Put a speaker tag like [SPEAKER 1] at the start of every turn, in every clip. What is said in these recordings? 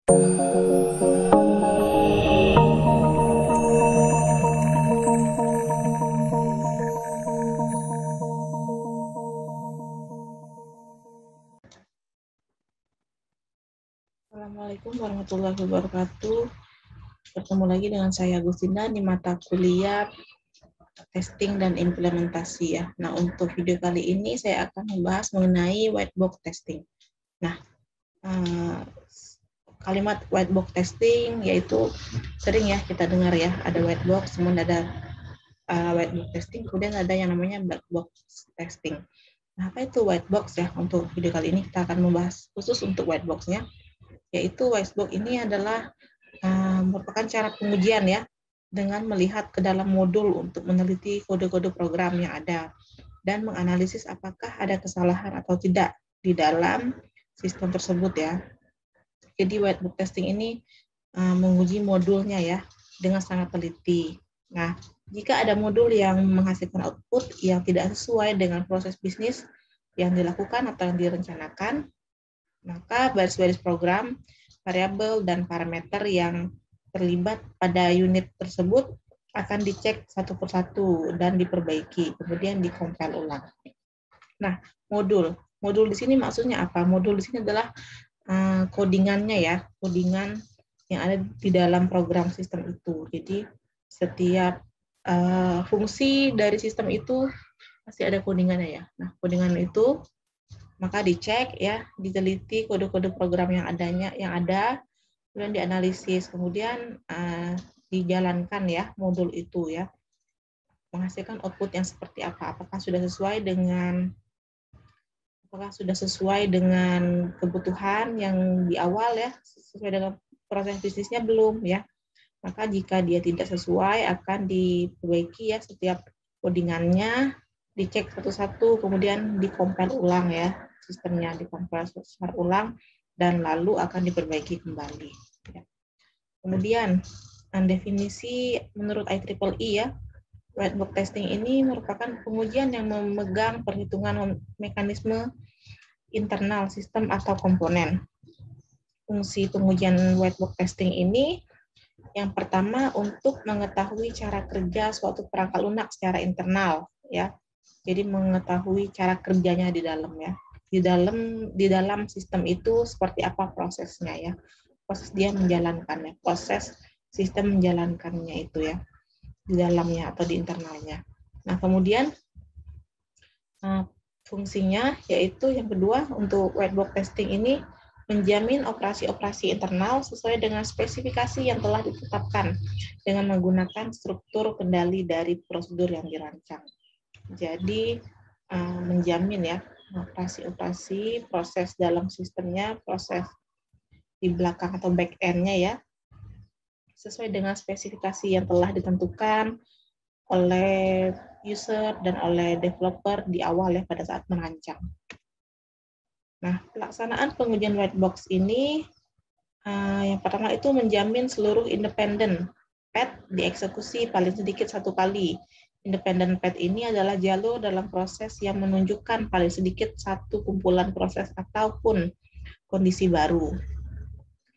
[SPEAKER 1] Assalamualaikum warahmatullahi wabarakatuh. Bertemu lagi dengan saya Agustina di mata kuliah testing dan implementasi ya. Nah, untuk video kali ini saya akan membahas mengenai white box testing. Nah, kalimat white box testing yaitu sering ya kita dengar ya, ada white box, kemudian ada white box testing, kemudian ada yang namanya black box testing. Nah, apa itu white box ya? Untuk video kali ini kita akan membahas khusus untuk white box-nya, yaitu white box ini adalah merupakan cara pengujian ya, dengan melihat ke dalam modul untuk meneliti kode-kode program yang ada dan menganalisis apakah ada kesalahan atau tidak di dalam sistem tersebut ya. Jadi white box testing ini menguji modulnya ya dengan sangat teliti. Nah, jika ada modul yang menghasilkan output yang tidak sesuai dengan proses bisnis yang dilakukan atau yang direncanakan, maka baris-baris program, variabel, dan parameter yang terlibat pada unit tersebut akan dicek satu persatu dan diperbaiki, kemudian dikompil ulang. Nah, modul di sini maksudnya apa? Modul di sini adalah codingannya ya, codingan yang ada di dalam program sistem itu. Jadi setiap fungsi dari sistem itu pasti ada codingannya ya. Nah, codingan itu maka dicek ya, diteliti kode-kode program yang ada, kemudian dianalisis, kemudian dijalankan ya modul itu ya, menghasilkan output yang seperti apa, apakah sudah sesuai dengan kebutuhan yang di awal ya, sesuai dengan proses bisnisnya belum ya. Maka jika dia tidak sesuai akan diperbaiki ya, setiap codingannya dicek satu-satu, kemudian dikompil ulang ya, sistemnya dikompil ulang dan lalu akan diperbaiki kembali. Ya. Kemudian definisi menurut IEEE ya, white box testing ini merupakan pengujian yang memegang perhitungan mekanisme internal sistem atau komponen. Fungsi pengujian white box testing ini yang pertama untuk mengetahui cara kerja suatu perangkat lunak secara internal ya. Jadi mengetahui cara kerjanya di dalam ya. Di dalam sistem itu seperti apa prosesnya ya. Proses dia menjalankannya, proses sistem menjalankannya itu ya. Di dalamnya atau di internalnya. Nah, kemudian fungsinya yaitu yang kedua untuk white box testing ini menjamin operasi-operasi internal sesuai dengan spesifikasi yang telah ditetapkan dengan menggunakan struktur kendali dari prosedur yang dirancang. Jadi menjamin ya operasi-operasi proses dalam sistemnya, proses di belakang atau back end-nya ya, sesuai dengan spesifikasi yang telah ditentukan oleh user dan oleh developer di awal ya pada saat merancang. Nah, pelaksanaan pengujian white box ini yang pertama itu menjamin seluruh independen path dieksekusi paling sedikit satu kali. Independent path ini adalah jalur dalam proses yang menunjukkan paling sedikit satu kumpulan proses ataupun kondisi baru.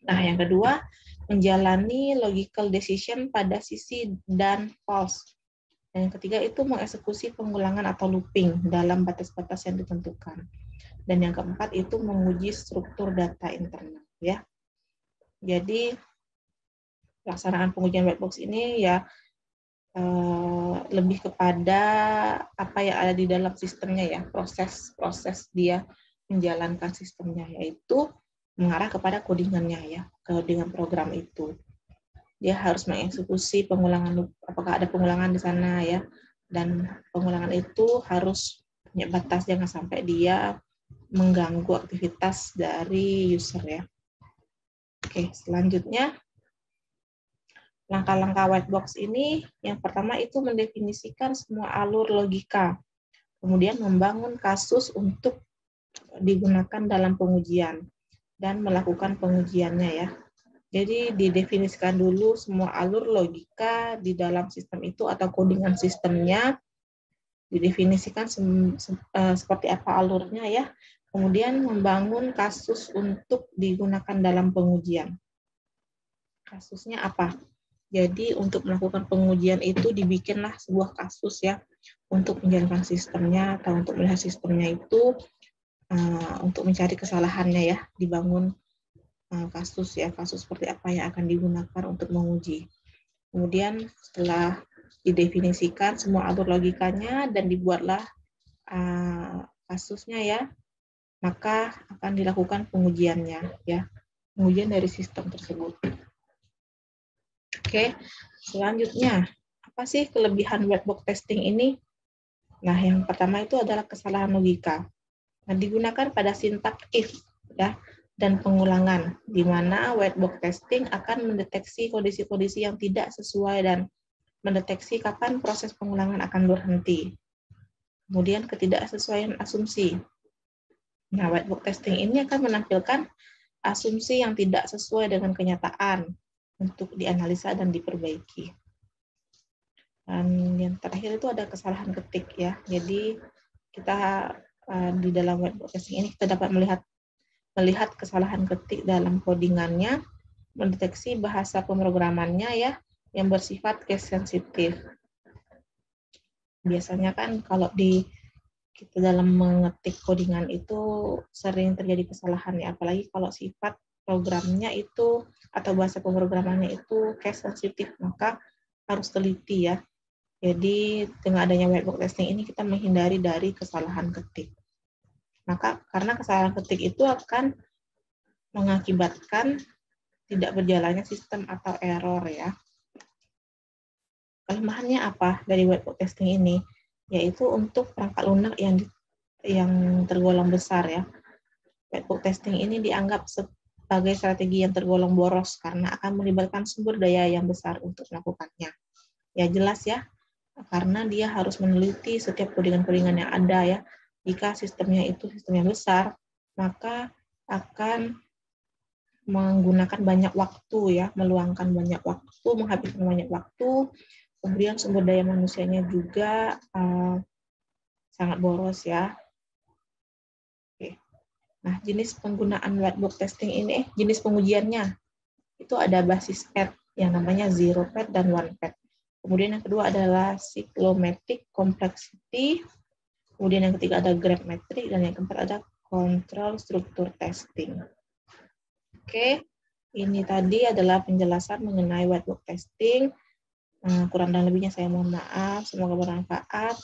[SPEAKER 1] Nah, yang kedua, menjalani logical decision pada sisi dan false. Dan yang ketiga itu mengeksekusi pengulangan atau looping dalam batas-batas yang ditentukan. Dan yang keempat itu menguji struktur data internal ya. Jadi pelaksanaan pengujian white box ini ya lebih kepada apa yang ada di dalam sistemnya ya, proses dia menjalankan sistemnya, yaitu mengarah kepada codingannya ya, codingan program itu. Dia harus mengeksekusi pengulangan, apakah ada pengulangan di sana ya, dan pengulangan itu harus punya batas, jangan sampai dia mengganggu aktivitas dari user ya. Oke, selanjutnya langkah-langkah white box ini yang pertama itu mendefinisikan semua alur logika, kemudian membangun kasus untuk digunakan dalam pengujian dan melakukan pengujiannya ya. Jadi didefinisikan dulu semua alur logika di dalam sistem itu atau codingan sistemnya, didefinisikan seperti apa alurnya ya. Kemudian membangun kasus untuk digunakan dalam pengujian. Kasusnya apa? Jadi untuk melakukan pengujian itu dibikinlah sebuah kasus ya untuk menjalankan sistemnya atau untuk melihat sistemnya itu untuk mencari kesalahannya ya, dibangun kasus ya, kasus seperti apa yang akan digunakan untuk menguji. Kemudian setelah didefinisikan semua alur logikanya dan dibuatlah kasusnya ya, maka akan dilakukan pengujiannya ya, pengujian dari sistem tersebut. Oke, selanjutnya apa sih kelebihan white box testing ini? Nah, yang pertama itu adalah kesalahan logika. Nah, digunakan pada sintaks if ya dan pengulangan, di mana white box testing akan mendeteksi kondisi-kondisi yang tidak sesuai dan mendeteksi kapan proses pengulangan akan berhenti. Kemudian ketidaksesuaian asumsi. Nah, white box testing ini akan menampilkan asumsi yang tidak sesuai dengan kenyataan untuk dianalisa dan diperbaiki. Dan yang terakhir itu ada kesalahan ketik ya. Jadi kita di dalam white box testing ini kita dapat melihat kesalahan ketik dalam codingannya, mendeteksi bahasa pemrogramannya ya yang bersifat case sensitif. Biasanya kan kalau kita dalam mengetik codingan itu sering terjadi kesalahan ya, apalagi kalau sifat programnya itu atau bahasa pemrogramannya itu case sensitif, maka harus teliti ya. Jadi dengan adanya white box testing ini kita menghindari dari kesalahan ketik. Maka karena kesalahan ketik itu akan mengakibatkan tidak berjalannya sistem atau error ya. Kelemahannya apa dari white box testing ini? Yaitu untuk perangkat lunak yang tergolong besar ya. White box testing ini dianggap sebagai strategi yang tergolong boros karena akan melibatkan sumber daya yang besar untuk melakukannya. Ya jelas ya, karena dia harus meneliti setiap codingan-codingan yang ada ya. Jika sistemnya itu sistem yang besar, maka akan menggunakan banyak waktu ya, meluangkan banyak waktu, menghabiskan banyak waktu. Kemudian sumber daya manusianya juga sangat boros ya. Oke. Nah, jenis penggunaan white box testing ini, jenis pengujiannya itu ada basis PET yang namanya zero PET dan one PET. Kemudian yang kedua adalah cyclomatic complexity. Kemudian yang ketiga ada graphmetric dan yang keempat ada control structure testing. Oke, ini tadi adalah penjelasan mengenai white box testing. Kurang dan lebihnya saya mohon maaf. Semoga bermanfaat.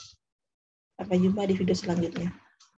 [SPEAKER 1] Sampai jumpa di video selanjutnya.